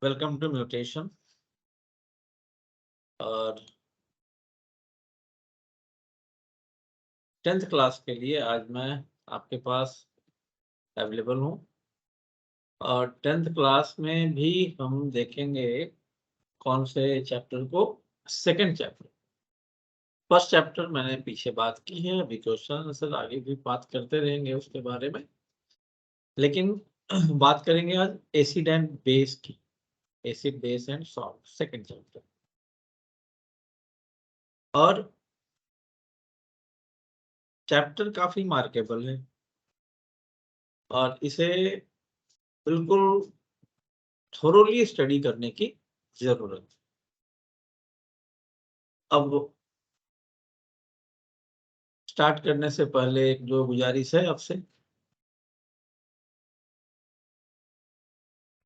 Welcome to mutation. और 10th class के लिए आज मैं आपके पास अवेलेबल हूँ। और 10th क्लास में भी हम देखेंगे कौन से चैप्टर को। सेकंड चैप्टर, फर्स्ट चैप्टर मैंने पीछे बात की है, अभी क्वेश्चन आंसर आगे भी बात करते रहेंगे उसके बारे में। लेकिन बात करेंगे आज एसिड एंड बेस की, acid base and salt, second chapter. और चैप्टर काफी मार्केबल है और इसे बिल्कुल थोरोली स्टडी करने की जरूरत है। अब स्टार्ट करने से पहले एक जो गुजारिश है आपसे,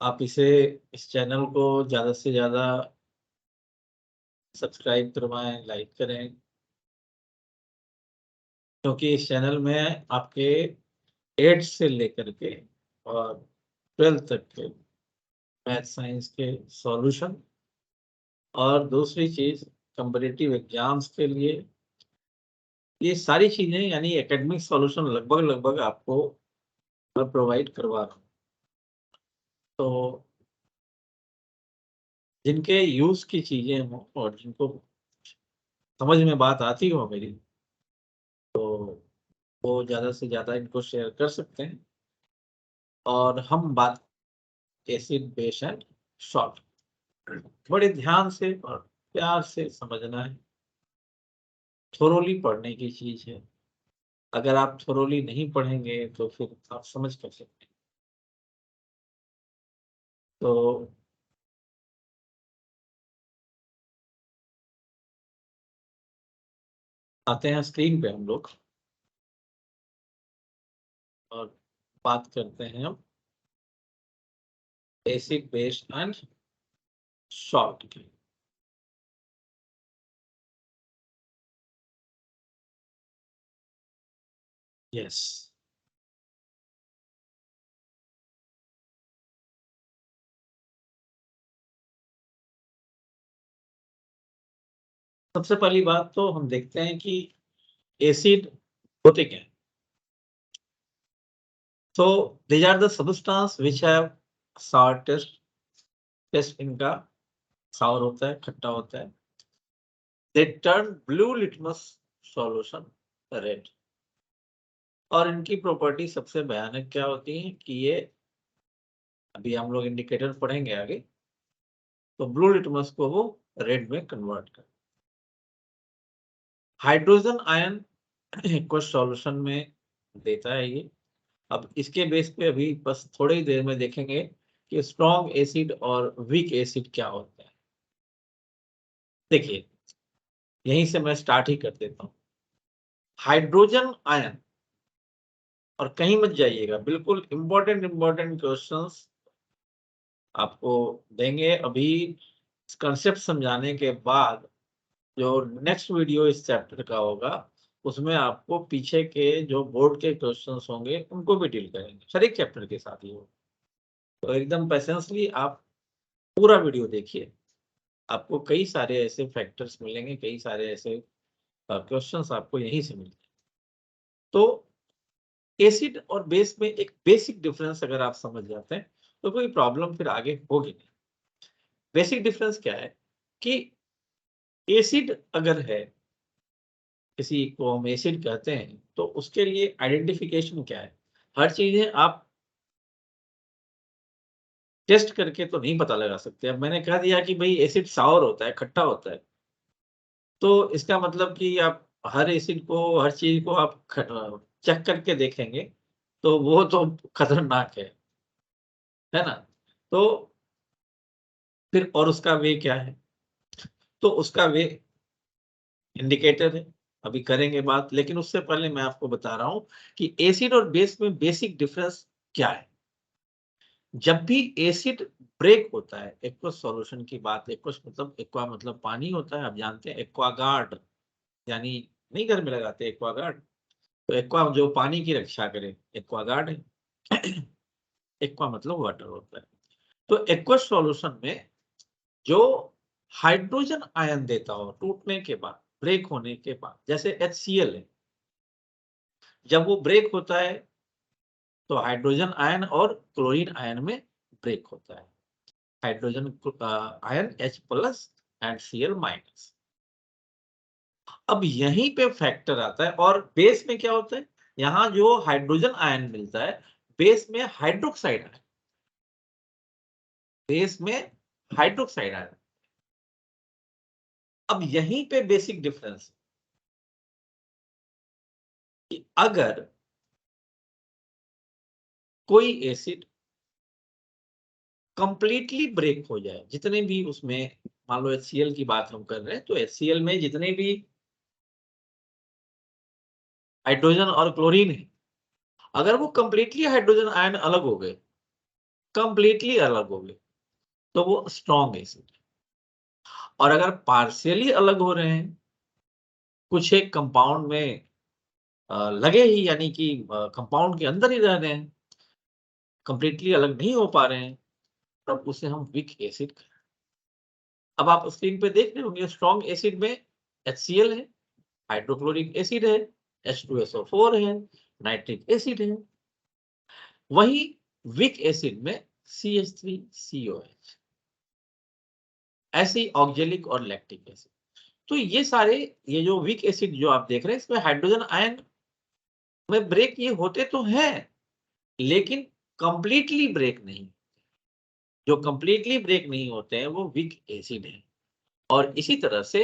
आप इस चैनल को ज्यादा से ज्यादा सब्सक्राइब करवाएं, लाइक करें, क्योंकि इस चैनल में आपके 8 से लेकर के और 12 तक के मैथ साइंस के सॉल्यूशन, और दूसरी चीज कंपैरेटिव एग्जाम्स के लिए ये सारी चीजें यानी एकेडमिक सॉल्यूशन लगभग आपको मैं प्रोवाइड करवा रहा हूँ। तो जिनके यूज की चीजें हों और जिनको समझ में बात आती हो मेरी, तो वो ज्यादा से ज्यादा इनको शेयर कर सकते हैं। और हम बात एसिड बेस एंड सॉल्ट, बड़े ध्यान से और प्यार से समझना है। थोरोली पढ़ने की चीज है, अगर आप थोरोली नहीं पढ़ेंगे तो फिर आप समझ कर सकते हैं। तो आते हैं स्क्रीन पे हम लोग और बात करते हैं हम एसिड बेस एंड सॉल्ट की। यस, सबसे पहली बात तो हम देखते हैं कि एसिड होते क्या हैं। So these are the substance which have sour taste, taste इनका sour होता है, खट्टा होता है। They turn blue litmus solution red। और इनकी प्रॉपर्टी सबसे भयानक क्या होती है कि ये, अभी हम लोग इंडिकेटर पढ़ेंगे आगे, तो ब्लू लिटमस को वो रेड में कन्वर्ट कर। हाइड्रोजन आयन कुछ सॉल्यूशन में देता है ये। अब इसके बेस पे अभी बस थोड़ी ही देर में देखेंगे कि स्ट्रॉन्ग एसिड और वीक एसिड क्या होता है। देखिए, यहीं से मैं स्टार्ट ही कर देता हूँ। हाइड्रोजन आयन, और कहीं मत जाइएगा, बिल्कुल इंपॉर्टेंट क्वेश्चंस आपको देंगे अभी। कंसेप्ट समझाने के बाद जो नेक्स्ट वीडियो इस चैप्टर का होगा, उसमें आपको पीछे के जो बोर्ड के क्वेश्चंस होंगे उनको भी डील करेंगे, हर एक चैप्टर के साथ ही हो। तो एकदम पेशेंसली आप पूरा वीडियो देखिए, आपको कई सारे ऐसे फैक्टर्स मिलेंगे, कई सारे ऐसे क्वेश्चंस आपको यहीं से मिलेंगे। तो एसिड और बेस में एक बेसिक डिफरेंस अगर आप समझ जाते हैं तो कोई प्रॉब्लम फिर आगे होगी नहीं। बेसिक डिफरेंस क्या है कि एसिड अगर है, किसी को हम एसिड कहते हैं, तो उसके लिए आइडेंटिफिकेशन क्या है। हर चीजें आप टेस्ट करके तो नहीं पता लगा सकते। अब मैंने कह दिया कि भाई एसिड सावर होता है, खट्टा होता है, तो इसका मतलब कि आप हर एसिड को, हर चीज को आप चेक करके देखेंगे तो वो तो खतरनाक है ना। तो फिर और उसका वे क्या है, तो उसका वे इंडिकेटर है, अभी करेंगे बात। लेकिन उससे पहले मैं आपको बता रहा हूं कि एसिड और बेस में बेसिक डिफरेंस क्या है। जब भी एसिड ब्रेक होता है, एक्वस सॉल्यूशन की बात, एक्वस मतलब एक्वा मतलब पानी होता है, आप जानते हैं। एक्वागार्ड यानी, नहीं घर में लगाते एक्वागार्ड, तो एक्वा जो पानी की रक्षा करे एक्वागार्ड है। एक्वा मतलब वाटर होता है। तो एक्वस सॉल्यूशन में जो हाइड्रोजन आयन देता हो टूटने के बाद, ब्रेक होने के बाद, जैसे HCl है, जब वो ब्रेक होता है तो हाइड्रोजन आयन और क्लोरीन आयन में ब्रेक होता है। Hydrogen ion H+ and Cl-। अब यहीं पे फैक्टर आता है। और बेस में क्या होता है, यहाँ जो हाइड्रोजन आयन मिलता है बेस में हाइड्रोक्साइड आयन, बेस में हाइड्रोक्साइड आयन। अब यहीं पे बेसिक डिफरेंस कि अगर कोई एसिड कंप्लीटली ब्रेक हो जाए, जितने भी उसमें, मान लो HCl की बात हम कर रहे हैं, तो HCl में जितने भी हाइड्रोजन और क्लोरीन है, अगर वो कंप्लीटली हाइड्रोजन आयन अलग हो गए, कंप्लीटली अलग हो गए, तो वो स्ट्रॉन्ग एसिड है। और अगर पार्शियली अलग हो रहे हैं, कुछ एक कंपाउंड में लगे ही, यानी कि कंपाउंड के अंदर ही रह रहे हैं, कंप्लीटली अलग नहीं हो पा रहे हैं, तब उसे हम वीक एसिड। अब आप स्क्रीन पे देख रहे होंगे, स्ट्रॉन्ग एसिड में HCl है, हाइड्रोक्लोरिक एसिड है, H2SO4 है, नाइट्रिक एसिड है। वही वीक एसिड में CH3COH, ऐसे ऑक्जेलिक और लैक्टिक एसिड। तो ये सारे, ये जो वीक एसिड जो आप देख रहे हैं, इसमें हाइड्रोजन आयन में ब्रेक ये होते तो हैं, लेकिन कंप्लीटली ब्रेक नहीं। जो कंप्लीटली ब्रेक नहीं होते हैं वो वीक एसिड है। और इसी तरह से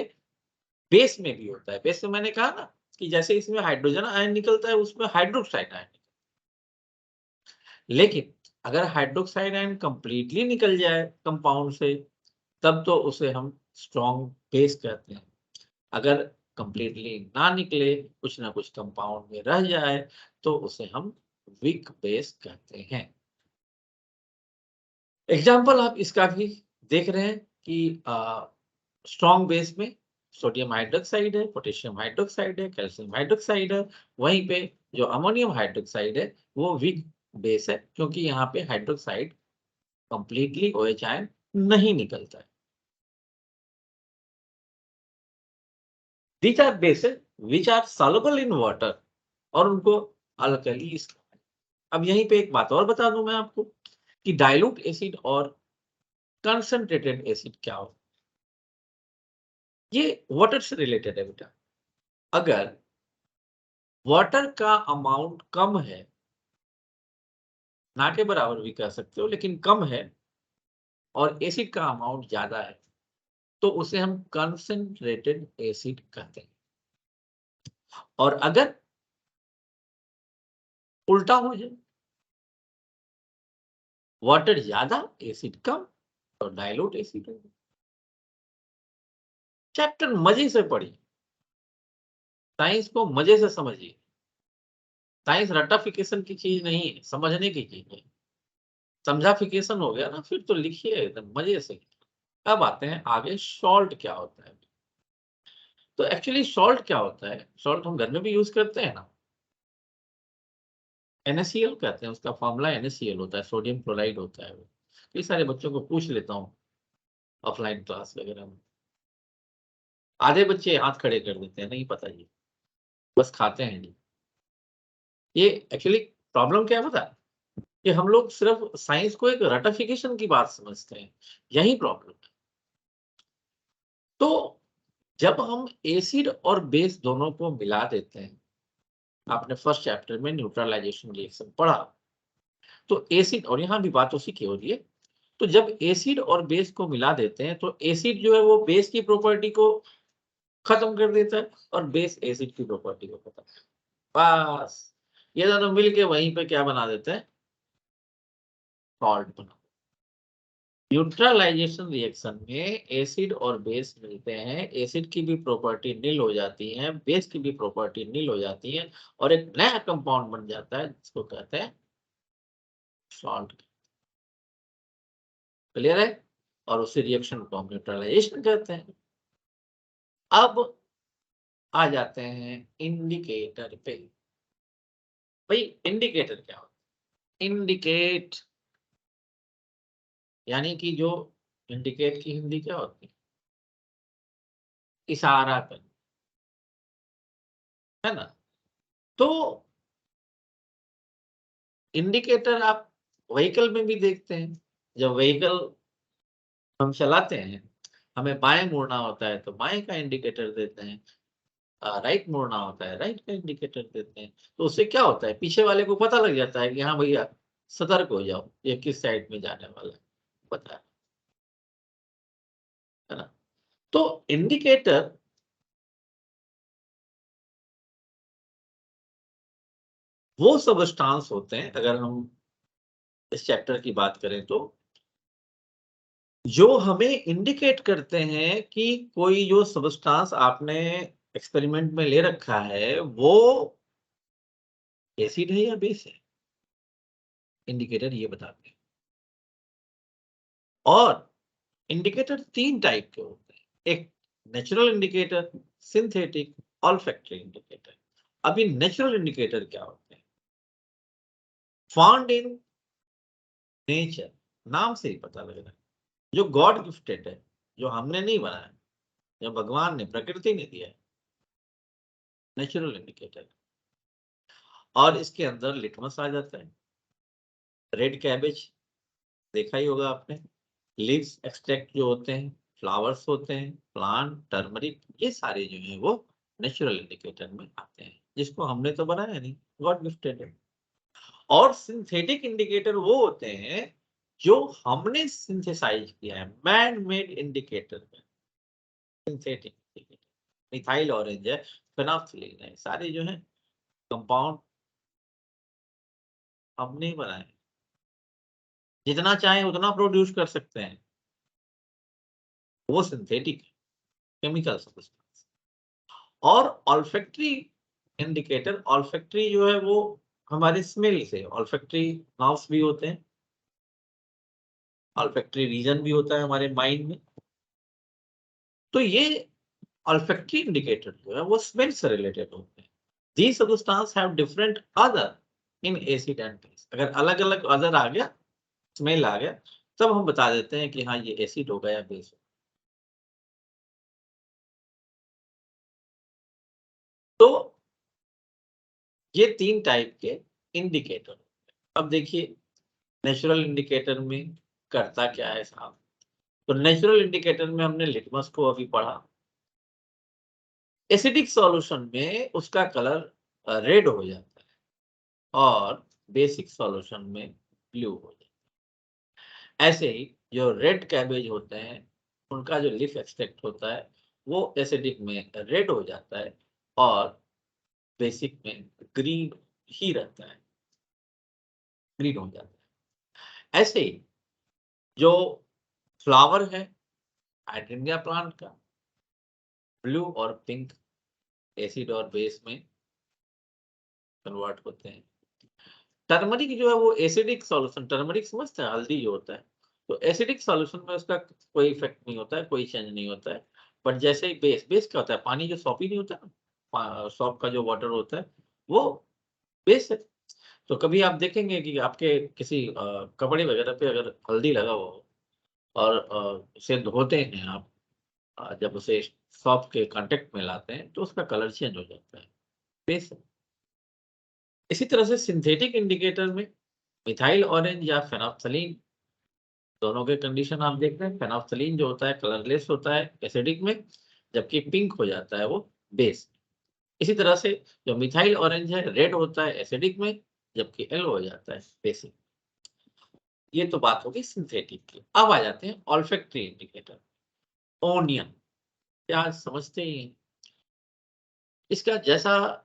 बेस में भी होता है। बेस में मैंने कहा ना कि जैसे इसमें हाइड्रोजन आयन निकलता है, उसमें हाइड्रोक्साइड आयन, लेकिन अगर हाइड्रोक्साइड आयन कंप्लीटली निकल जाए कंपाउंड से, तब तो उसे हम स्ट्रॉन्ग बेस कहते हैं। अगर कंप्लीटली ना निकले, कुछ ना कुछ कंपाउंड में रह जाए, तो उसे हम वीक बेस कहते हैं। एग्जाम्पल आप इसका भी देख रहे हैं कि स्ट्रॉन्ग बेस में सोडियम हाइड्रोक्साइड है, पोटेशियम हाइड्रोक्साइड है, कैल्शियम हाइड्रोक्साइड है। वहीं पे जो अमोनियम हाइड्रोक्साइड है वो वीक बेस है, क्योंकि यहाँ पे हाइड्रोक्साइड कंप्लीटली OH आयन नहीं निकलता है। These are bases which are soluble in water, और उनको अल्कलीज। अब यहीं पे एक बात और बता दूं मैं आपको कि डाइल्यूट एसिड और कंसंट्रेटेड एसिड क्या हो। ये वाटर से रिलेटेड है बेटा। अगर वाटर का अमाउंट कम है, ना के बराबर भी कह सकते हो, लेकिन कम है, और एसिड का अमाउंट ज्यादा है, तो उसे हम कंसंट्रेटेड एसिड कहते हैं। और अगर उल्टा हो जाए, वाटर ज्यादा एसिड कम, तो डाइल्यूट एसिड होगा। चैप्टर मजे से पढ़िए, साइंस को मजे से समझिए। साइंस रट्टाफिकेशन की चीज नहीं है, समझने की चीज है। समझाफिकेशन हो गया ना, फिर तो लिखिए एकदम मजे से। अब आते हैं आगे, सॉल्ट क्या होता है। तो एक्चुअली सॉल्ट क्या होता है, सॉल्ट हम घर में भी यूज करते हैं ना, NaCl कहते हैं, उसका फॉर्मूला NaCl होता है, सोडियम क्लोराइड होता है वो। कई सारे बच्चों को पूछ लेता हूँ ऑफलाइन क्लास वगैरह में, आधे बच्चे हाथ खड़े कर देते हैं, नहीं पता जी, बस खाते हैं जी। ये एक्चुअली प्रॉब्लम क्या है पता है? कि हम लोग सिर्फ साइंस को एक रटिफिकेशन की बात समझते हैं, यही प्रॉब्लम है। तो जब हम एसिड और बेस दोनों को मिला देते हैं, आपने फर्स्ट चैप्टर में न्यूट्रलाइजेशन रिएक्शन पढ़ा, तो एसिड, और यहाँ भी बात उसी की हो रही है, तो जब एसिड और बेस को मिला देते हैं, तो एसिड जो है वो बेस की प्रॉपर्टी को खत्म कर देता है, और बेस एसिड की प्रॉपर्टी को खत्म। बस ये दोनों मिलके वहीं पे क्या बना देते हैं, सॉल्ट बना। न्यूट्रलाइजेशन रिएक्शन में एसिड और बेस मिलते हैं, एसिड की भी प्रॉपर्टी नील हो जाती है, बेस की भी प्रॉपर्टी नील हो जाती है, और एक नया कंपाउंड बन जाता है जिसको कहते हैं सॉल्ट। क्लियर है? और उसी रिएक्शन को हम न्यूट्रलाइजेशन कहते हैं। अब आ जाते हैं इंडिकेटर पे। भाई इंडिकेटर क्या होता है? इंडिकेट यानी कि जो इंडिकेट की हिंदी क्या होती है? इशारा कर, है ना? तो इंडिकेटर आप व्हीकल में भी देखते हैं। जब व्हीकल हम चलाते हैं, हमें बाएं मुड़ना होता है तो बाएं का इंडिकेटर देते हैं, राइट मुड़ना होता है राइट का इंडिकेटर देते हैं। तो उससे क्या होता है, पीछे वाले को पता लग जाता है कि हाँ भैया सतर्क हो जाओ, ये किस साइड में जाने वाला है, पता है ना? तो इंडिकेटर वो सबस्टांस होते हैं, अगर हम इस चैप्टर की बात करें तो, जो हमें इंडिकेट करते हैं कि कोई जो सबस्टांस आपने एक्सपेरिमेंट में ले रखा है वो एसिड है या बेस है, इंडिकेटर ये बताते हैं। और इंडिकेटर 3 टाइप के होते हैं, एक natural indicator, synthetic, olfactory indicator. अभी नेचुरल इंडिकेटर क्या होते हैं? फाउंड इन नेचर, नाम से ही पता लग रहा है, जो गॉड गिफ्टेड है, जो हमने नहीं बनाया, जो भगवान ने, प्रकृति ने दिया है, नेचुरल इंडिकेटर। और इसके अंदर लिटमस आ जाता है, रेड कैबेज देखा ही होगा आपने, लीव्स एक्सट्रैक्ट जो होते हैं, फ्लावर्स होते हैं, प्लांट, टर्मरिक, ये सारे जो हैं वो नेचुरल इंडिकेटर में आते हैं, जिसको हमने तो बनाया नहीं, गॉड गिफ्टेड है। और सिंथेटिक इंडिकेटर वो होते हैं जो हमने सिंथेसाइज किया है, मैन मेड इंडिकेटर में। सिंथेटिक इंडिकेटर मिथाइल ऑरेंज है, फेनोक्सिलिन है, सारे जो है कंपाउंड हमने ही बनाए, जितना चाहे उतना प्रोड्यूस कर सकते हैं, वो सिंथेटिक केमिकल सब्सटेंस। और ऑल्फैक्टरी इंडिकेटर, ऑल्फैक्टरी जो है वो हमारे स्मेल से, ऑल्फैक्टरी नर्व्स भी होते हैं, ऑल्फैक्टरी रीजन भी होता है हमारे माइंड में। तो ये ऑल्फैक्टरी इंडिकेटर जो है वो स्मेल से रिलेटेड होते हैं। These substance have different other in acid and base. अगर अलग अलग अदर आ गया, स्मेल आ गया, तब हम बता देते हैं कि हाँ ये एसिड होगा या बेस होगा। तो ये 3 टाइप के इंडिकेटर। अब देखिए नेचुरल इंडिकेटर में करता क्या है साहब? तो नेचुरल इंडिकेटर में हमने लिटमस को अभी पढ़ा। एसिडिक सॉल्यूशन में उसका कलर रेड हो जाता है और बेसिक सॉल्यूशन में ब्लू हो जाता है। ऐसे ही जो रेड कैबेज होते हैं, उनका जो लीफ एक्सट्रैक्ट होता है वो एसिडिक में रेड हो जाता है और बेसिक में ग्रीन ही रहता है, ग्रीन हो जाता है। ऐसे ही जो फ्लावर है हाइड्रेंगिया प्लांट का, ब्लू और पिंक एसिड और बेस में कन्वर्ट होते हैं। टर्मरिक जो है वो एसिडिक सॉल्यूशन, टर्मरिक समझते हैं, हल्दी जो होता है, तो एसिडिक सॉल्यूशन में उसका कोई इफेक्ट नहीं होता है, कोई चेंज नहीं होता है। बट जैसे ही बेस, बेस क्या होता है, पानी जो सॉपी नहीं होता ना, सॉप का जो वाटर होता है वो बेस है। तो कभी आप देखेंगे कि आपके किसी कपड़े वगैरह पे अगर हल्दी लगा हुआ हो और उसे धोते हैं आप, जब उसे सॉप के कांटेक्ट में लाते हैं तो उसका कलर चेंज हो जाता है, बेस है। इसी तरह से सिंथेटिक इंडिकेटर में मिथाइल ऑरेंज या फेनोल्फथालीन, दोनों के कंडीशन आप देख रहे हैं। फेनोल्फथालीन जो होता है कलरलेस होता है एसिडिक में, जबकि पिंक हो जाता है वो बेस। इसी तरह से जो मिथाइल ऑरेंज है रेड होता है एसिडिक में, जबकि येलो हो जाता है बेसिक। ये तो बात होगी सिंथेटिक की। अब आ जाते हैं ऑल्फैक्टरी इंडिकेटर। ओनियन, क्या समझते ही हैं? इसका जैसा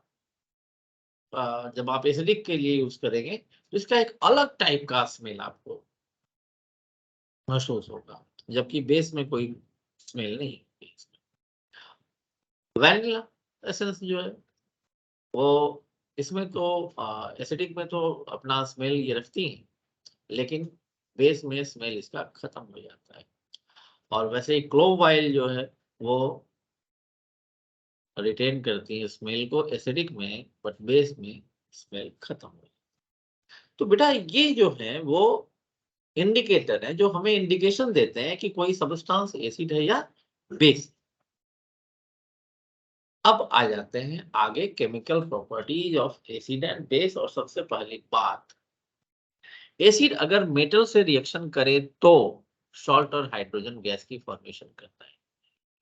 जब आप एसिडिक के लिए यूज करेंगे तो इसका एक अलग टाइप का स्मेल आपको महसूस होगा, जबकि बेस में कोई स्मेल नहीं है। वैनिला एसेंस जो है वो, इसमें तो एसिडिक में तो अपना स्मेल ये रखती है, लेकिन बेस में स्मेल इसका खत्म हो जाता है। और वैसे ही क्लोव ऑयल जो है वो रिटेन करती है स्मेल को एसिडिक में, बट बेस में स्मेल खत्म हो जाती है। तो बेटा ये जो है वो इंडिकेटर है जो हमें इंडिकेशन देते हैं कि कोई सब्सटेंस एसिड है या बेस। अब आ जाते हैं आगे chemical properties of acid and base. और सबसे पहली बात, एसिड अगर मेटल से रिएक्शन करे तो सॉल्ट और हाइड्रोजन गैस की फॉर्मेशन करता है।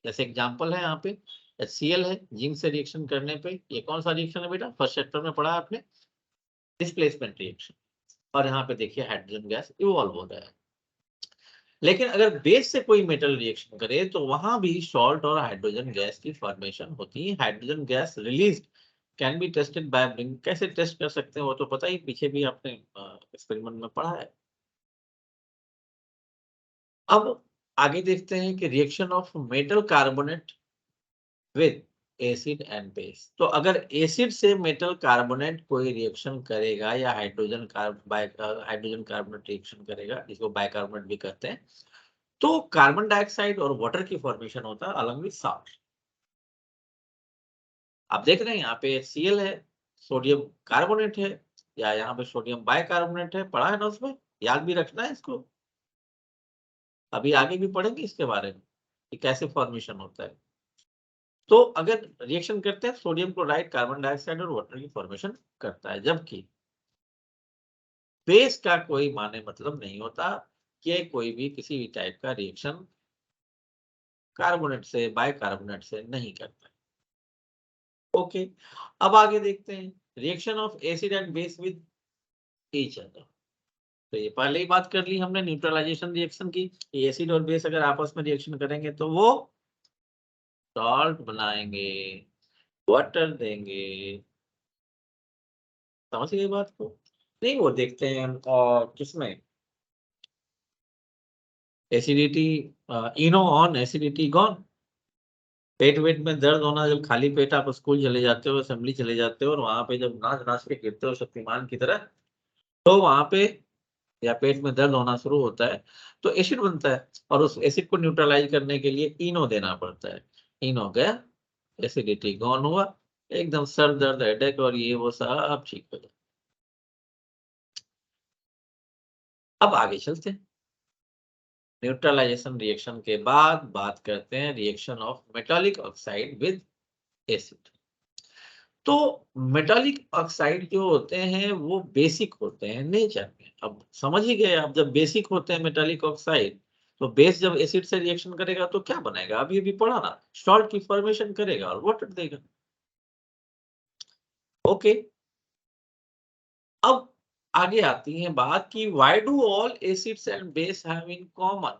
जैसे एग्जांपल है यहाँ पे HCl है, जिंक से रिएक्शन करने पे ये कौन सा रिएक्शन है बेटा, फर्स्ट चैप्टर में पढ़ा आपने, डिस्प्लेसमेंट रिएक्शन। और यहाँ पे देखिए हाइड्रोजन गैस इवॉल्व हो रहा है। लेकिन अगर बेस से कोई मेटल रिएक्शन करे तो वहां भी सॉल्ट और हाइड्रोजन गैस की फॉर्मेशन होती है। Hydrogen gas release can be tested by bring. कैसे टेस्ट कर सकते हैं वो तो पता ही, पीछे भी आपने एक्सपेरिमेंट में पढ़ा है। अब आगे देखते हैं कि reaction of metal carbonate with acid and base. तो अगर एसिड से मेटल कार्बोनेट कोई रिएक्शन करेगा या हाइड्रोजन कार्बोनेट रिएक्शन करेगा, जिसको बाइकार्बोनेट भी कहते हैं, तो कार्बन डाइऑक्साइड और वाटर की फॉर्मेशन होता है अलॉन्ग विद साल्ट। आप देख रहे हैं यहाँ पे HCl है, सोडियम कार्बोनेट है, या यहाँ पे सोडियम बाइकार्बोनेट है, पढ़ा है ना उसमें, याद भी रखना है इसको। अभी आगे भी पढ़ेंगे इसके बारे में कि कैसे फॉर्मेशन होता है। तो अगर रिएक्शन करते हैं सोडियम क्लोराइड कार्बन डाइऑक्साइड और वाटर की फॉर्मेशन करता है, जबकि बेस का कोई माने मतलब नहीं होता कि कोई भी किसी भी टाइप का रिएक्शन कार्बोनेट से बाइकार्बोनेट से नहीं करता। ओके, अब आगे देखते हैं reaction of acid and base with each other. तो ये पहले ही बात कर ली हमने न्यूट्रलाइजेशन रिएक्शन की। एसिड और बेस अगर आपस में रिएक्शन करेंगे तो वो सॉल्ट बनाएंगे, वाटर देंगे। समझ गए बात को? नहीं, वो देखते हैं हम और किसमें acidity, Eno on acidity gone. पेट वेट में दर्द होना, जब खाली पेट आप स्कूल चले जाते हो, असेंबली चले जाते हो, और वहां पे जब नाच नाच के गिरते हो शक्तिमान की तरह, तो वहां पे या पेट में दर्द होना शुरू होता है तो एसिड बनता है, और उस एसिड को न्यूट्रलाइज करने के लिए इनो देना पड़ता है। इनो गया, एसिडिटी गॉन हुआ, एकदम सर दर्द, हेडेक और ये वो सब ठीक हो जाए। अब आगे चलते हैं, न्यूट्रलाइजेशन रिएक्शन के बाद बात करते हैं reaction of metallic oxide with acid. तो मेटालिक ऑक्साइड जो होते हैं वो बेसिक होते हैं नेचर में। अब समझ ही गए आप, जब बेसिक होते हैं मेटालिक ऑक्साइड, तो बेस जब एसिड से रिएक्शन करेगा तो क्या बनेगा, अभी अभी पढ़ा ना, सॉल्ट की फॉर्मेशन करेगा और वाटर देगा। ओके, अब आगे आती है बात कि why do all acids and base have in common.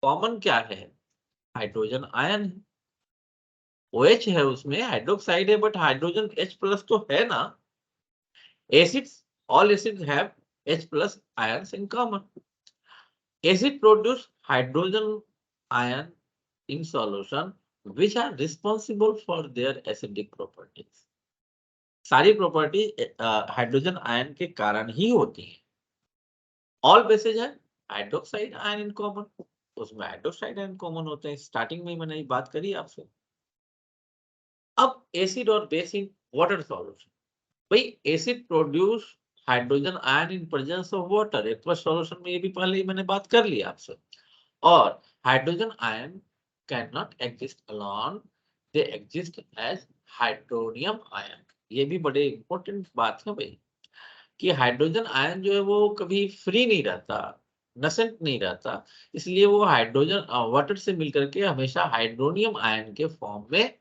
Common क्या है, हाइड्रोजन आयन है, OH है उसमें, हाइड्रोक्साइड है, बट हाइड्रोजन H प्लस तो है ना। Acids, all acids have H plus ions in common. Acid produce hydrogen ion in solution which are responsible for their acidic properties. सारी प्रॉपर्टी हाइड्रोजन आयन के कारण ही होती है। ऑल बेसेज है hydroxide ion in common, उसमें hydroxide ion common होते हैं। Starting में मैंने बात करी आपसे। अब एसिड और बेस इन वाटर सॉल्यूशन, भाई acid produce hydrogen ion in presence of water, aqueous solution में ये भी पहले ही मैंने बात कर ली आपसे। और hydrogen ion cannot exist alone, they exist as hydronium ion. ये भी बड़े इंपॉर्टेंट बात है भाई, कि हाइड्रोजन आयन जो है वो कभी फ्री नहीं रहता, नसेंट नहीं रहता, इसलिए वो हाइड्रोजन वाटर से मिलकर के हमेशा हाइड्रोनियम आयन के फॉर्म में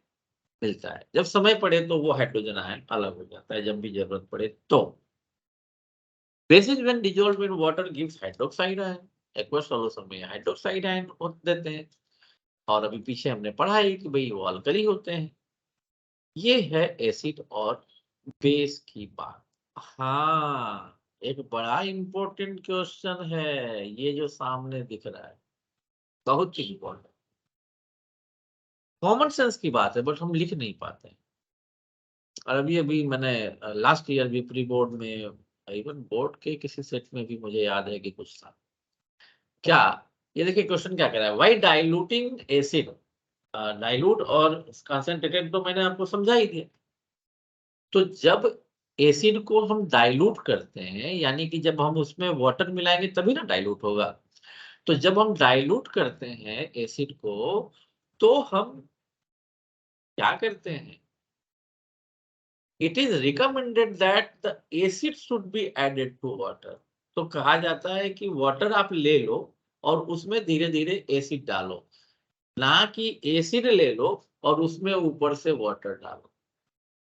मिलता है। जब समय पड़े तो वो हाइड्रोजन आयन अलग हो जाता है, जब भी जरूरत पड़े तो। Basis when dissolved in water gives hydroxide ion, aqueous solution में हाइड्रोक्साइड आयन देते हैं। और अभी पीछे हमने पढ़ा है कि भाई वो अल्कली होते हैं। ये है एसिड और बेस की बात। हाँ, एक बड़ा इंपॉर्टेंट क्वेश्चन है ये जो सामने दिख रहा है, बहुत ही इंपॉर्टेंट। कॉमन सेंस की बात है बट हम लिख नहीं पाते हैं। और अभी अभी मैंने लास्ट ईयर भी प्री बोर्ड में, इवन बोर्ड के किसी सेट में भी मुझे याद है कि कुछ था क्या, ये देखिए क्वेश्चन क्या कह रहा है, व्हाई डाइल्यूटिंग एसिड, डाइल्यूट और कंसंट्रेटेड तो मैंने आपको समझा ही दिया। तो जब एसिड को हम डाइल्यूट करते हैं, यानी कि जब हम उसमें वाटर मिलाएंगे तभी ना डाइल्यूट होगा। तो जब हम डाइल्यूट करते हैं एसिड को, तो हम क्या करते हैं, it is recommended that the acid should be added to water. तो कहा जाता है कि वाटर आप ले लो और उसमें धीरे धीरे एसिड डालो, ना कि एसिड ले लो और उसमें ऊपर से वाटर डालो।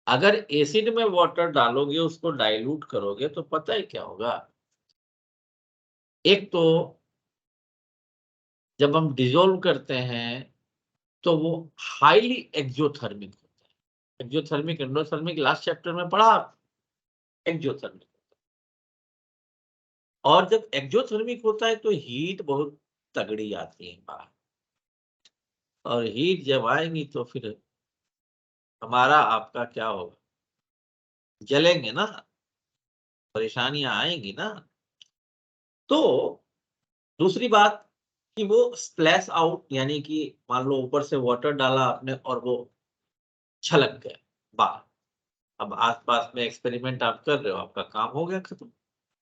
अगर एसिड में वाटर डालोगे, उसको डाइल्यूट करोगे, तो पता है क्या होगा, एक तो जब हम डिसॉल्व करते हैं तो वो हाईली एक्सोथर्मिक होता है। एक्सोथर्मिक एंडोथर्मिक लास्ट चैप्टर में पढ़ा आप, एक्सोथर्मिक। और जब एक्सोथर्मिक होता है तो हीट बहुत तगड़ी आती है बाहर, और हीट जब आएंगी तो फिर हमारा आपका क्या होगा, जलेंगे ना, परेशानियां आएंगी ना। तो दूसरी बात कि वो स्प्लैश आउट, यानी कि मान लो ऊपर से वाटर डाला आपने और वो छलक गया बाहर। अब आसपास में एक्सपेरिमेंट आप कर रहे हो, आपका काम हो गया खत्म,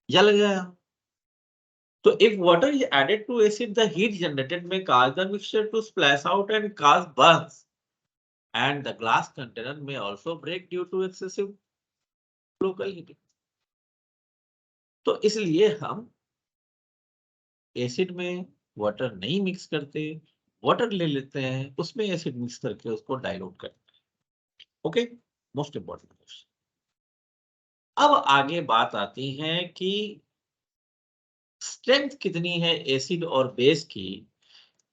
जल गया। तो if water is added to acid, the heat generated may cause the mixture to splash out and cause burns, and the glass container may also break due to excessive local heating. तो इसलिए हम acid में water नहीं mix करते, water ले लेते हैं, उसमें एसिड मिक्स करके उसको डाइल्यूट करते हैं। Okay, most important question. अब आगे बात आती है कि स्ट्रेंथ कितनी है एसिड और बेस की।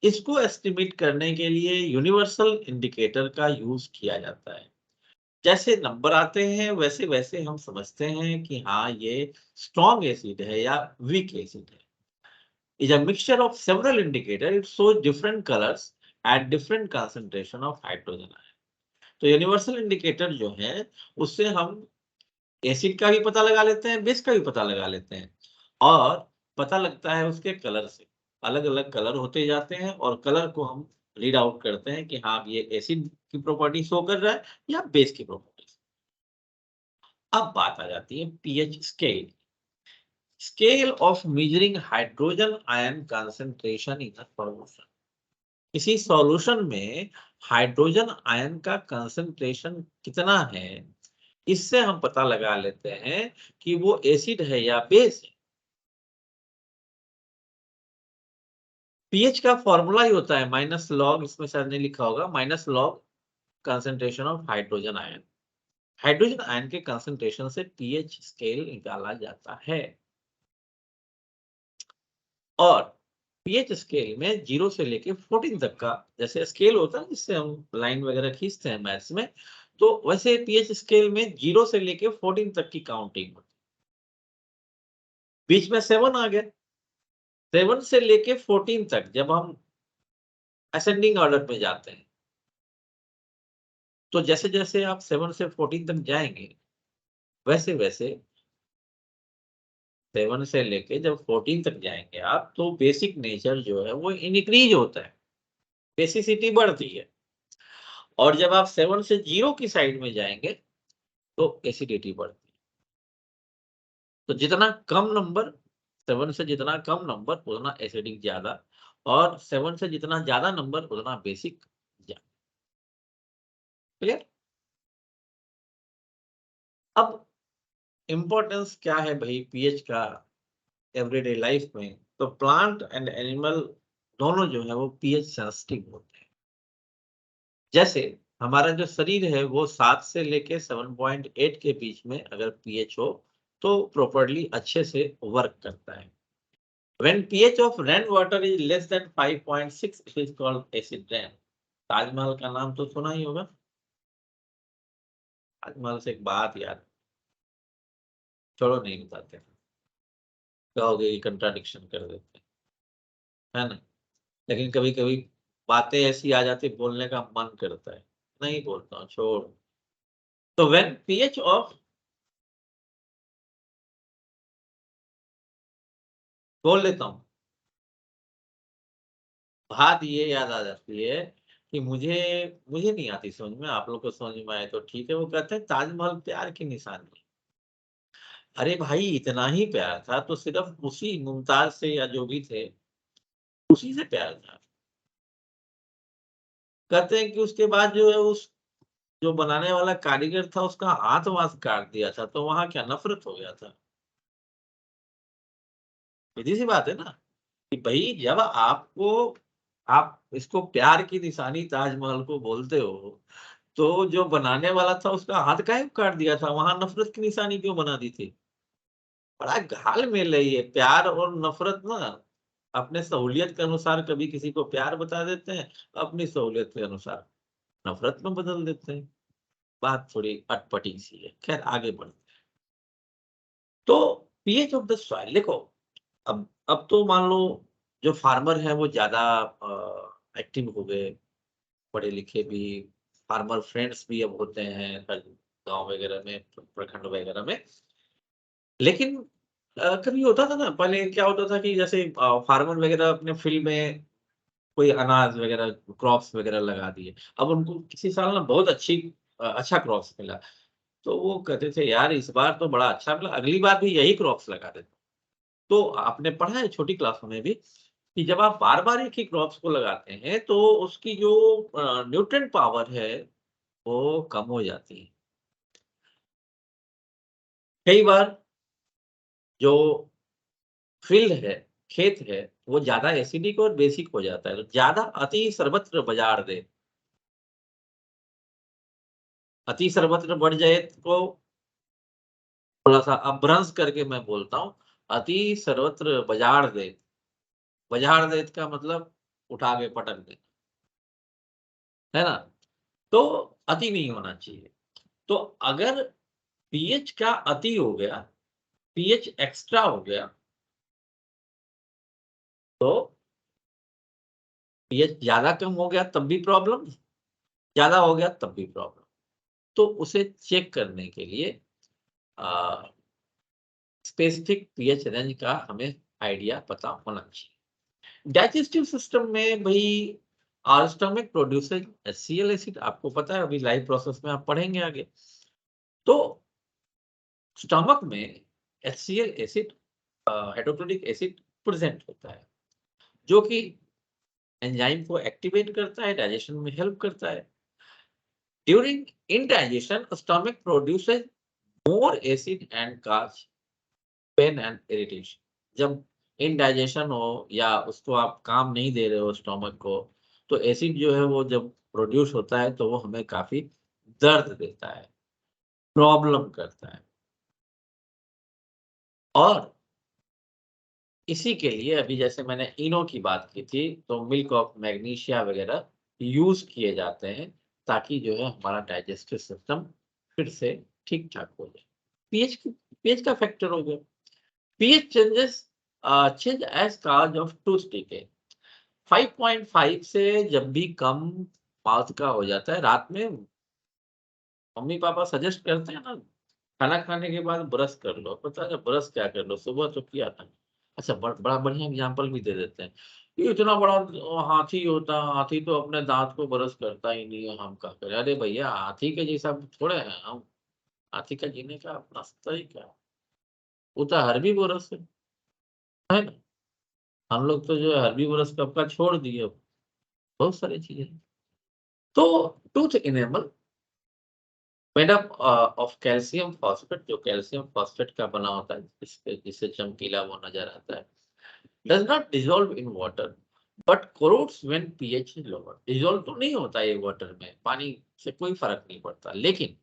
इसको एस्टिमेट करने के लिए यूनिवर्सल इंडिकेटर का यूज किया जाता है। जैसे नंबर आते हैं वैसे वैसे हम समझते हैं कि हाँ ये स्ट्रॉन्ग एसिड है या वीक एसिड है। Is a mixture of several indicator, it shows different colours at different concentration of hydrogen ion. तो यूनिवर्सल इंडिकेटर जो है, उससे हम एसिड का भी पता लगा लेते हैं, बेस का भी पता लगा लेते हैं, और पता लगता है उसके कलर से। अलग अलग कलर होते जाते हैं और कलर को हम रीड आउट करते हैं कि हाँ ये एसिड की प्रॉपर्टी शो कर रहा है या बेस की प्रॉपर्टी। अब बात आ जाती है pH scale, scale of measuring hydrogen ion concentration in a solution. किसी सॉल्यूशन में हाइड्रोजन आयन का कंसंट्रेशन कितना है, इससे हम पता लगा लेते हैं कि वो एसिड है या बेस है। पीएच का फॉर्मूला ही होता है माइनस लॉग, इसमें शायद नहीं लिखा होगा, minus log concentration of hydrogen ion. Hydrogen ion के कंसंट्रेशन से पीएच स्केल निकाला जाता है। और पीएच स्केल में 0 से लेके 14 तक का जैसे स्केल होता है जिससे हम लाइन वगैरह खींचते हैं मैथ्स में, तो वैसे पीएच स्केल में 0 से लेके 14 तक की काउंटिंग होती है। बीच में 7 आ गया, 7 से लेके 14 तक जब हम असेंडिंग ऑर्डर में जाते हैं, तो जैसे जैसे आप 7 से 14 तक जाएंगे, वैसे वैसे 7 से लेके जब 14 तक जाएंगे आप, तो बेसिक नेचर जो है वो इनक्रीज होता है, बेसिसिटी बढ़ती है। और जब आप 7 से 0 की साइड में जाएंगे तो एसिडिटी बढ़ती है। तो जितना कम नंबर, 7 से जितना कम नंबर उतना एसिडिक ज्यादा, और 7 से जितना ज्यादा नंबर उतना बेसिक ज्यादा। क्लियर। अब इंपॉर्टेंस क्या है भाई पीएच का एवरीडे लाइफ में, तो प्लांट एंड एनिमल दोनों जो है वो पीएच सेंसिटिव होते हैं। जैसे हमारा जो शरीर है वो 7 से लेके 7.8 के बीच में अगर पीएच हो तो प्रॉपर्ली अच्छे से वर्क करता है। When pH of rainwater is less than 5.6, it is called acid rain. Taj Mahal का नाम तो सुना ही होगा। ताजमहल से एक बात याद, छोड़ो नहीं बताते, कहोगे ये कंट्राडिक्शन कर देते हैं, है ना। लेकिन कभी कभी बातें ऐसी आ जाती, बोलने का मन करता है, नहीं बोलता हूँ, छोड़। तो when pH of, बोल लेता हूँ, बात ये याद आ जाती है कि मुझे मुझे नहीं आती समझ में, आप लोग को समझ में आए तो ठीक है। वो कहते हैं ताजमहल प्यार की निशानी है। अरे भाई इतना ही प्यार था तो सिर्फ उसी मुमताज से या जो भी थे उसी से प्यार था। कहते हैं कि उसके बाद जो है उस जो बनाने वाला कारीगर था उसका हाथ वाथ काट दिया था तो वहां क्या नफरत हो गया था। सीधी सी बात है ना कि भाई जब आपको आप इसको प्यार की निशानी ताजमहल को बोलते हो तो जो बनाने वाला था उसका हाथ काहे को काट दिया था, वहां नफरत की निशानी क्यों बना दी थी। बड़ा घाल मेल है ये प्यार और नफरत ना। अपने सहूलियत के अनुसार कभी किसी को प्यार बता देते हैं, अपनी सहूलियत के अनुसार नफरत में बदल देते हैं। बात थोड़ी अटपटी सी है, खैर आगे बढ़ते हैं। तो पीएच ऑफ द सॉइल देखो, अब तो मान लो जो फार्मर है वो ज्यादा एक्टिव हो गए, पढ़े लिखे भी, फार्मर फ्रेंड्स भी अब होते हैं हर गांव वगैरह में, प्रखंड वगैरह में। लेकिन कभी होता था ना, पहले क्या होता था कि जैसे फार्मर वगैरह अपने फील्ड में कोई अनाज वगैरह क्रॉप्स वगैरह लगा दिए। अब उनको किसी साल ना बहुत अच्छा क्रॉप्स मिला। तो वो कहते थे यार इस बार तो बड़ा अच्छा मिला, अगली बार भी यही क्रॉप्स लगा देते। तो आपने पढ़ा है छोटी क्लासों में भी कि जब आप बार-बार एक ही क्रॉप्स को लगाते हैं तो उसकी जो न्यूट्रिएंट पावर है वो कम हो जाती है। कई बार जो फील्ड है, खेत है, वो ज़्यादा एसिडिक और बेसिक हो जाता है। तो ज़्यादा अति सर्वत्र बजाड़ दे, अति सर्वत्र बढ़ जाए तो थोड़ा-सा अपभ्रंश करके मैं बोलता हूँ, अति सर्वत्र बजाड़ दे। बजाड़ दे का मतलब उठा के पटक दे, है ना? तो अति नहीं होना चाहिए। तो अगर पीएच का अति हो गया, पीएच एक्स्ट्रा हो गया, तो पीएच ज़्यादा कम हो गया तब भी प्रॉब्लम, ज़्यादा हो गया तब भी प्रॉब्लम। तो उसे चेक करने के लिए अ, स्पेसिफिक पीएच रेंज का हमें आइडिया पता होना चाहिए। डाइजेस्टिव सिस्टम में भई our stomach produces HCl acid, आपको पता है, अभी लाइव प्रोसेस में आप पढ़ेंगे आगे। तो स्टमक में HCl acid hydrochloric acid present होता है, जो कि एंजाइम को एक्टिवेट करता है, डाइजेशन में हेल्प करता है। During indigestion stomach produces more acid and cause pain and irritation. जब इनडाइजेशन हो या उसको आप काम नहीं दे रहे हो स्टमक को, तो एसिड जो है वो जब प्रोड्यूस होता है तो वो हमें काफ़ी दर्द देता है, प्रॉब्लम करता है। और इसी के लिए अभी जैसे मैंने इनो की बात की थी, तो मिल्क ऑफ मैग्नीशिया वगैरह यूज़ किए जाते हैं, ताकि जो है हमारा डाइजेस्टिव सिस्टम फिर से ठीक-ठाक हो जाए। पीएच पीएच का फैक्टर हो गया। PH change as cause of tooth decay. 5.5 से जब भी कम माउथ का हो जाता है, रात में मम्मी-पापा सजेस्ट करते हैं ना, खाना खाने के बाद ब्रश कर लो, पता है ब्रश क्या कर लो, सुबह तो किया था। अच्छा बड़ा बढ़िया एग्ज़ाम्पल भी दे देते हैं। ये इतना बड़ा हाथी होता है, हाथी तो अपने दाँत को ब्रश करता ही नहीं है, हम क्या करें? अरे भैया हाथी के जैसा थोड़े हैं हम, हाथी का जीने का अपना तरीका है, वो तो हर्बीवोरस है ना? हम लोग तो जो है हर्बीवोरस कब का छोड़ दिए, बहुत सारी चीज़ें। तो tooth enamel made up of calcium phosphate, जो कैल्शियम फॉस्फेट का बना होता है, जिससे चमकीला वो नज़र आता है। Does not dissolve in water but corrodes when pH is lower. Dissolve तो नहीं होता ये वाटर में, पानी से कोई फ़र्क नहीं पड़ता। लेकिन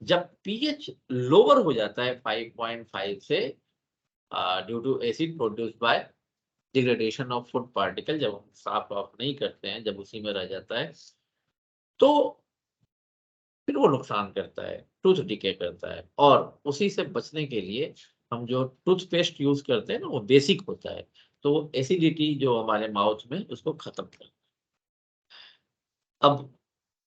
जब पीएच लोअर हो जाता है 5.5 से due to acid produced by degradation of food particle, जब हम साफ-वाफ नहीं करते हैं, जब उसी में रह जाता है, तो फिर वो नुकसान करता है, टूथ डिके करता है। और उसी से बचने के लिए हम जो टूथपेस्ट यूज़ करते हैं ना, वो बेसिक होता है। तो वो एसिडिटी जो हमारे माउथ में उसको खत्म कर। अब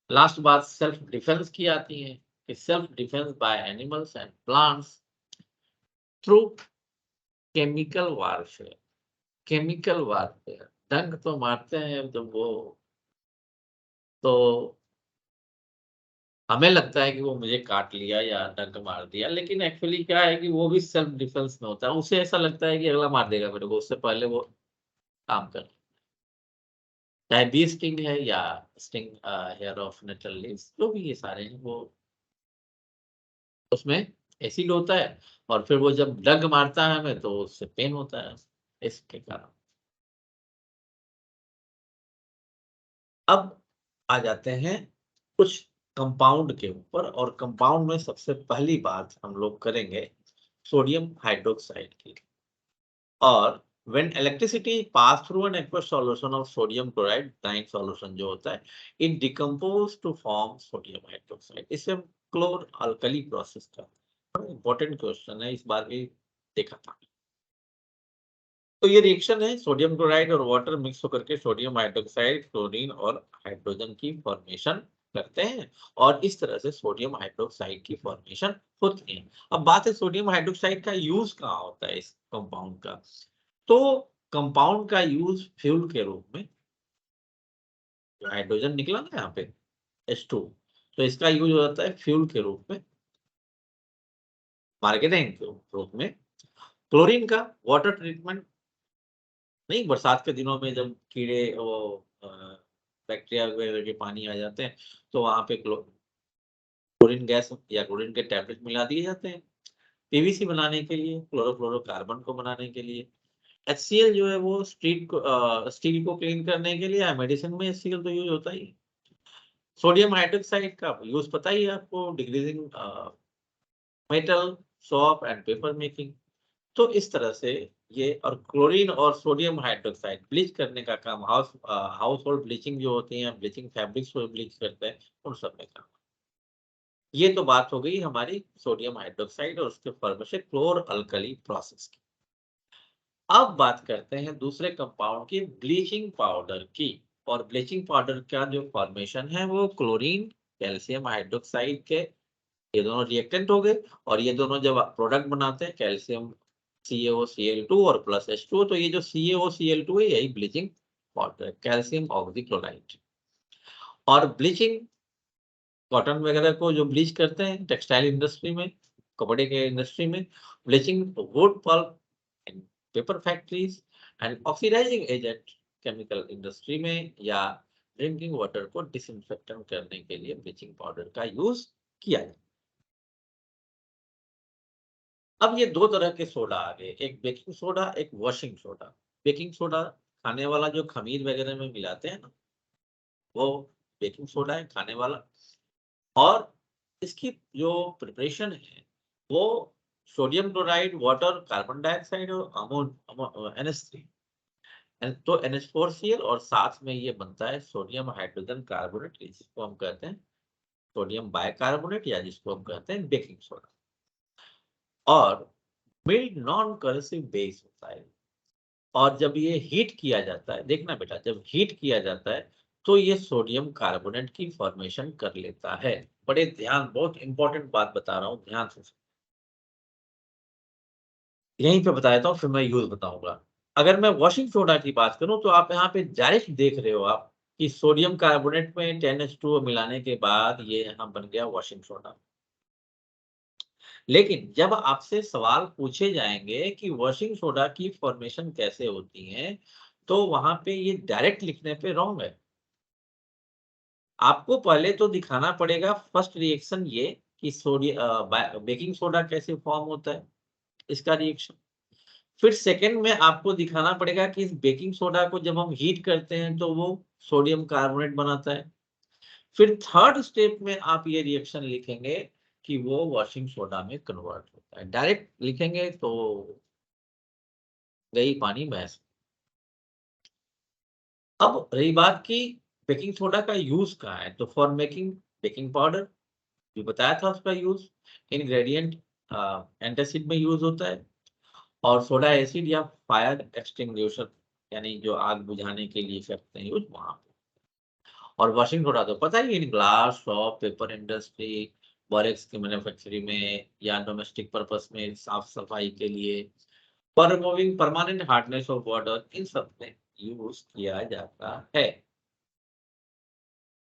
लास्ट बात सेल्फ डिफेंस की आती है कि self defence by animals and plants through chemical warfare. Chemical warfare, डंक तो मारते हैं जब वो, तो हमें लगता है कि वो मुझे काट लिया या डंक मार दिया, लेकिन एक्चुअली क्या है कि वो भी सेल्फ डिफेंस में होता है। उसे ऐसा लगता है कि अगला मार देगा मेरे को, उससे पहले वो काम कर, चाहे बी स्टिंग है या sting hair of natural leaves, जो भी ये सारे हैं वो उसमें एसिड होता है, और फिर वो जब डंक मारता है हमें तो उससे पेन होता है इसके कारण। अब आ जाते हैं कुछ कंपाउंड के ऊपर, और कंपाउंड में सबसे पहली बात हम लोग करेंगे सोडियम हाइड्रोक्साइड की। और when electricity pass through an aqueous solution of sodium chloride, brine solution जो होता है, it decompose to form sodium hydroxide। इसे हम क्लोर अल्कली प्रोसेस का इंपॉर्टेंट क्वेश्चन है, इस बार भी देखा था। तो ये रिएक्शन है, सोडियम क्लोराइड और वाटर मिक्स होकर के सोडियम हाइड्रोक्साइड, क्लोरीन और हाइड्रोजन की फॉर्मेशन करते हैं, और इस तरह से सोडियम हाइड्रोक्साइड की फॉर्मेशन होती है। अब बात है सोडियम हाइड्रोक्साइड का यूज कहाँ होता है इस कंपाउंड का। तो कंपाउंड का यूज फ्यूल के रूप में, जो हाइड्रोजन निकला ना यहाँ पे H2, तो इसका यूज हो जाता है फ्यूल के रूप में, मार्केटिंग के रूप में। क्लोरीन का वाटर ट्रीटमेंट, नहीं बरसात के दिनों में जब कीड़े वो बैक्टीरिया वगैरह के पानी आ जाते हैं, तो वहां पे क्लोरीन गैस या क्लोरीन के टैबलेट मिला दिए जाते हैं, पीवीसी बनाने के लिए, क्लोरोफ्लोरोकार्बन को बनाने के लिए। HCl जो है वो स्टील को क्लीन करने के लिए, मेडिसिन में HCl तो यूज होता ही। सोडियम हाइड्रोक्साइड का यूज पता ही है आपको, decreasing metal, soap and paper making. तो इस तरह से ये, और क्लोरीन और सोडियम हाइड्रोक्साइड ब्लीच करने का काम, हाउस होल्ड ब्लीचिंग जो होती है, ब्लीचिंग फैब्रिक्स को ब्लीच करते हैं, उन सब में काम। ये तो बात हो गई हमारी सोडियम हाइड्रोक्साइड और उसके फॉर्मेशन क्लोर अल्कली प्रोसेस की। अब बात करते हैं दूसरे कंपाउंड की, ब्लीचिंग पाउडर की। और ब्लीचिंग पाउडर का जो फॉर्मेशन है वो क्लोरीन, कैल्शियम हाइड्रोक्साइड के, ये दोनों रिएक्टेंट हो गए, और ये दोनों जब प्रोडक्ट बनाते हैं कैल्शियम CaOCl2 और प्लस H2, तो ये जो CaOCl2 है यही ब्लीचिंग पाउडर है, कैल्शियम ऑक्सीक्लोराइड। और ब्लीचिंग कॉटन वगैरह को जो ब्लीच करते हैं टेक्सटाइल इंडस्ट्री में, कपड़े के इंडस्ट्री में, bleaching wood pulp and paper factories, and oxidising agent chemical industry में, या ड्रिंकिंग वाटर को डिसइंफेक्टेंट करने के लिए ब्लीचिंग पाउडर का यूज किया जाता है। अब ये दो तरह के सोडा आ गए, एक बेकिंग सोडा, एक वॉशिंग सोडा। बेकिंग सोडा खाने वाला जो खमीर वगैरह में मिलाते हैं ना, वो बेकिंग सोडा है खाने वाला। और इसकी जो प्रिपरेशन है वो sodium chloride, water, carbon dioxide और NH3, तो NH4Cl, और साथ में ये बनता है सोडियम हाइड्रोजन कार्बोनेट, जिसको हम कहते हैं सोडियम बाइकार्बोनेट, या जिसको हम कहते हैं बेकिंग सोडा। और मिल्क नॉन करसिव बेस होता है। और जब ये हीट किया जाता है, देखना बेटा, जब हीट किया जाता है तो ये सोडियम कार्बोनेट की फॉर्मेशन कर लेता है। बड़े ध्यान, बहुत इंपॉर्टेंट बात बता रहा हूँ, ध्यान से यहीं पे बता देता हूँ, फिर मैं यूज बताऊंगा। अगर मैं वॉशिंग सोडा की बात करूं तो आप यहाँ पे डायरेक्ट देख रहे हो आप कि सोडियम कार्बोनेट में 10H2O मिलाने के बाद ये यहाँ बन गया वॉशिंग सोडा। लेकिन जब आपसे सवाल पूछे जाएंगे कि वॉशिंग सोडा की फॉर्मेशन कैसे होती है, तो वहां पे ये डायरेक्ट लिखने पे रॉन्ग है। आपको पहले तो दिखाना पड़ेगा फर्स्ट रिएक्शन ये कि बेकिंग सोडा कैसे फॉर्म होता है, इसका रिएक्शन। फिर सेकंड में आपको दिखाना पड़ेगा कि इस बेकिंग सोडा को जब हम हीट करते हैं तो वो सोडियम कार्बोनेट बनाता है। फिर थर्ड स्टेप में आप ये रिएक्शन लिखेंगे कि वो वॉशिंग सोडा में कन्वर्ट होता है। डायरेक्ट लिखेंगे तो गई पानी बहस। अब रही बात की बेकिंग सोडा का यूज कहाँ है, तो फॉर मेकिंग बेकिंग पाउडर जो बताया था उसका यूज, इंग्रेडिएंट एंटासिड में यूज होता है, और सोडा एसिड या फायर एक्सटिंग्विशर, यानी जो आग बुझाने के लिए करते हैं यूज वहां पे। और वॉशिंग सोडा तो पता ही है, ग्लास, शॉप, पेपर इंडस्ट्री, बॉरेक्स की मैन्युफैक्चरिंग में, या डोमेस्टिक पर्पस में साफ सफाई के लिए, for removing permanent hardness of water, इन सब में यूज किया जाता है।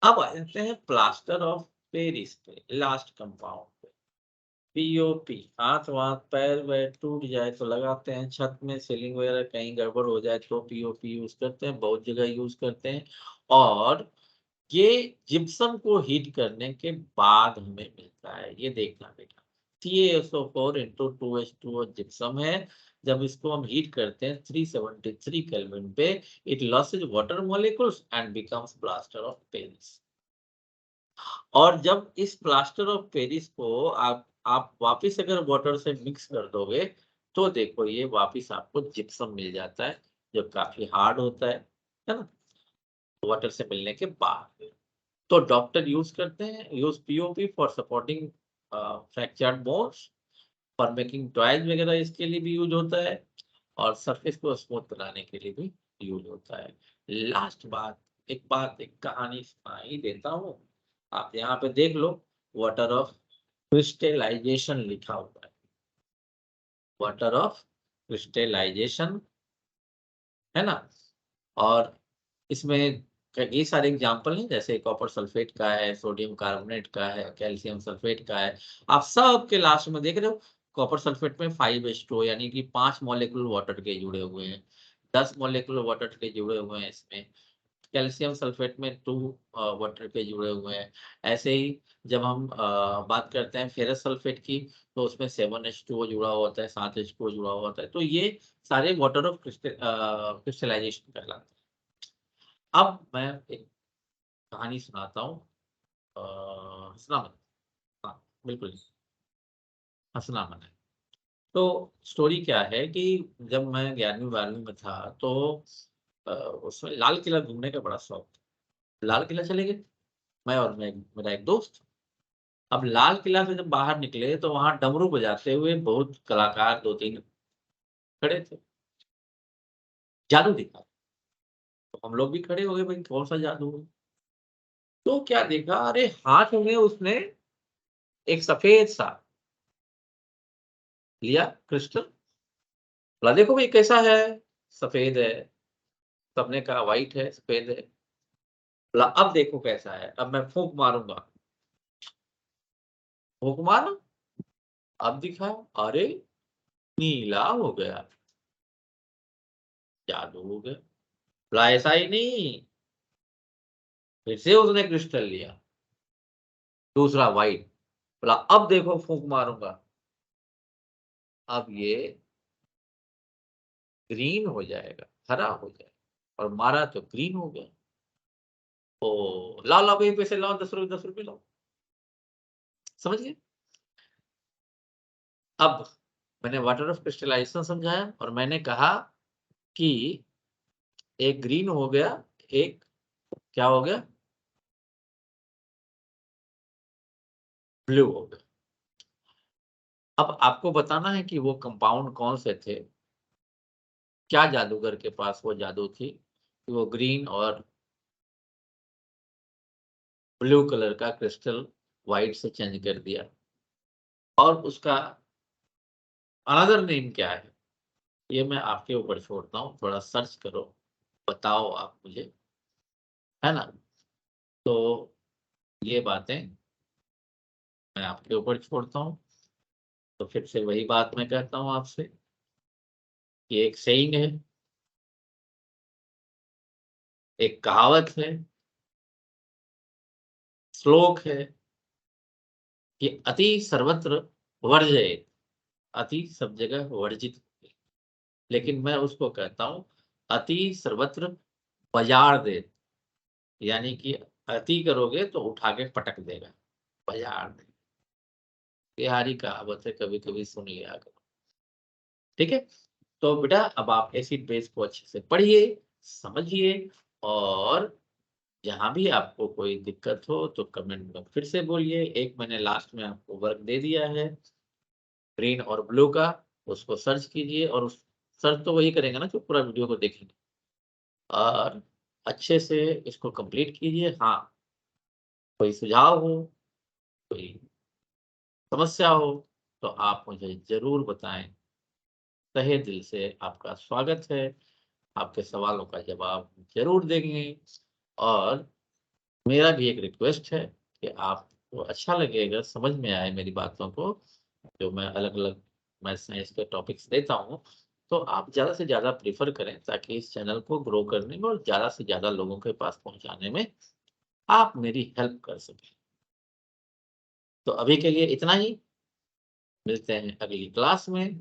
अब आ जाते हैं प्लास्टर ऑफ पेरिस पे लास्ट कंपाउंड पे पीओपी, हाथ वाथ पैर वैर टूट जाए तो लगाते हैं, छत में सीलिंग वगैरह कहीं गड़बड़ हो जाए तो पीओपी यूज करते हैं, बहुत जगह यूज करते हैं। और ये जिप्सम को हीट करने के बाद हमें मिलता है, ये देखना बेटा। CaSO4 इंटू 2H2O जिप्सम है। जब इसको हम हीट करते हैं 373 केल्विन पे, it losses water molecules and becomes plaster of Paris. और जब इस प्लास्टर ऑफ पेरिस को आप वापिस अगर वाटर से मिक्स कर दोगे तो देखो ये वापिस आपको जिप्सम मिल जाता है, जो काफी हार्ड होता है ना, वाटर से मिलने के बाद। तो डॉक्टर यूज करते हैं, use POP for supporting fractured bones, for making toys वगैरह इसके लिए भी यूज होता है, और सरफेस को स्मूथ बनाने के लिए भी यूज होता है। लास्ट बात, एक कहानी सुना ही देता हूँ, आप यहाँ पे देख लो, वाटर ऑफ क्रिस्टलाइजेशन लिखा हुआ है, वाटर ऑफ क्रिस्टलाइजेशन, है ना। और इसमें कई सारे एग्जाम्पल हैं, जैसे कॉपर सल्फेट का है, सोडियम कार्बोनेट का है, कैल्शियम सल्फेट का है। आप सब के लास्ट में देख रहे हो, कॉपर सल्फेट में 5H2O यानी कि 5 मॉलिक्यूल वाटर के जुड़े हुए हैं, 10 मॉलिक्यूल वाटर के जुड़े हुए हैं इसमें। कैल्शियम सल्फेट में 2 वाटर के जुड़े हुए हैं। ऐसे ही जब हम बात करते हैं फेरस सल्फेट की, तो उसमें 7H2O जुड़ा हुआ होता है, 7H2O जुड़ा हुआ होता है। तो ये सारे वाटर ऑफ क्रिस्टलाइजेशन कहलाते हैं। अब मैं एक कहानी सुनाता हूँ, हंसना मत, हाँ बिल्कुल हंसना मत है। तो स्टोरी क्या है कि जब मैं 11वीं 12वीं में था तो उसमें लाल किला घूमने का बड़ा शौक था। लाल किला चले गए, मैं और मेरा एक दोस्त। अब लाल किला से जब बाहर निकले तो वहां डमरू बजाते हुए बहुत कलाकार 2-3 खड़े थे, जादू दिखा। तो हम लोग भी खड़े हो गए, भाई कौन सा जादू है। तो क्या देखा, अरे हाथ में उसने एक सफेद सा लिया क्रिस्टल, बोला देखो भाई कैसा है, सफेद है। सबने कहा व्हाइट है, सफेद है। बोला अब देखो कैसा है, अब मैं फूंक मारूंगा। फूंक मारा, अब दिखा, अरे नीला हो गया, जादू हो गया। बोला ऐसा ही नहीं, फिर से उसने क्रिस्टल लिया, दूसरा व्हाइट। बोला अब देखो फूंक मारूंगा, अब ये ग्रीन हो जाएगा, हरा हो जाएगा। और मारा तो ग्रीन हो गया। ओ लाओ लाओ भाई पैसे लाओ, 10 रुपए 10 रुपए लाओ। समझ गए। अब मैंने वाटर ऑफ क्रिस्टलाइजेशन समझाया और मैंने कहा कि एक ग्रीन हो गया, एक क्या हो गया, ब्लू हो गया। अब आपको बताना है कि वो कंपाउंड कौन से थे, क्या जादूगर के पास वो जादू थी कि वो ग्रीन और ब्लू कलर का क्रिस्टल व्हाइट से चेंज कर दिया। और उसका अनदर नेम क्या है, ये मैं आपके ऊपर छोड़ता हूँ, थोड़ा सर्च करो, बताओ आप मुझे, है ना। तो ये बातें मैं आपके ऊपर छोड़ता हूँ। तो फिर से वही बात मैं कहता हूँ आपसे, कि एक सेइंग है, एक कहावत है, श्लोक है कि अति सर्वत्र वर्जयेत, अति सब जगह वर्जित। लेकिन मैं उसको कहता हूँ अति सर्वत्र बाजार दे, यानी कि अति करोगे तो उठा के पटक देगा, बाजार दे। बिहारी कहावत है, कभी कभी सुन लिया करो, ठीक है। तो बेटा अब आप एसिड बेस को अच्छे से पढ़िए, समझिए, और जहां भी आपको कोई दिक्कत हो तो कमेंट में फिर से बोलिए। एक मैंने लास्ट में आपको वर्क दे दिया है ग्रीन और ब्लू का, उसको सर्च कीजिए, और उस सर्च तो वही करेंगे ना जो पूरा वीडियो को देखेंगे, और अच्छे से इसको कंप्लीट कीजिए। हाँ, कोई सुझाव हो, कोई समस्या हो, तो आप मुझे जरूर बताएं। तहे दिल से आपका स्वागत है, आपके सवालों का जवाब जरूर देंगे। और मेरा भी एक रिक्वेस्ट है कि आप तो अच्छा लगेगा, समझ में आए मेरी बातों को, जो मैं अलग-अलग मैं साइंस के टॉपिक्स देता हूँ, तो आप ज़्यादा से ज़्यादा प्रेफ़र करें ताकि इस चैनल को ग्रो करने में और ज़्यादा से ज़्यादा लोगों के पास पहुँचाने में आप मेरी हेल्प कर सकें। तो अभी के लिए इतना ही, मिलते हैं अगली क्लास में,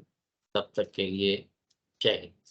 तब तक के लिए जय हिंद।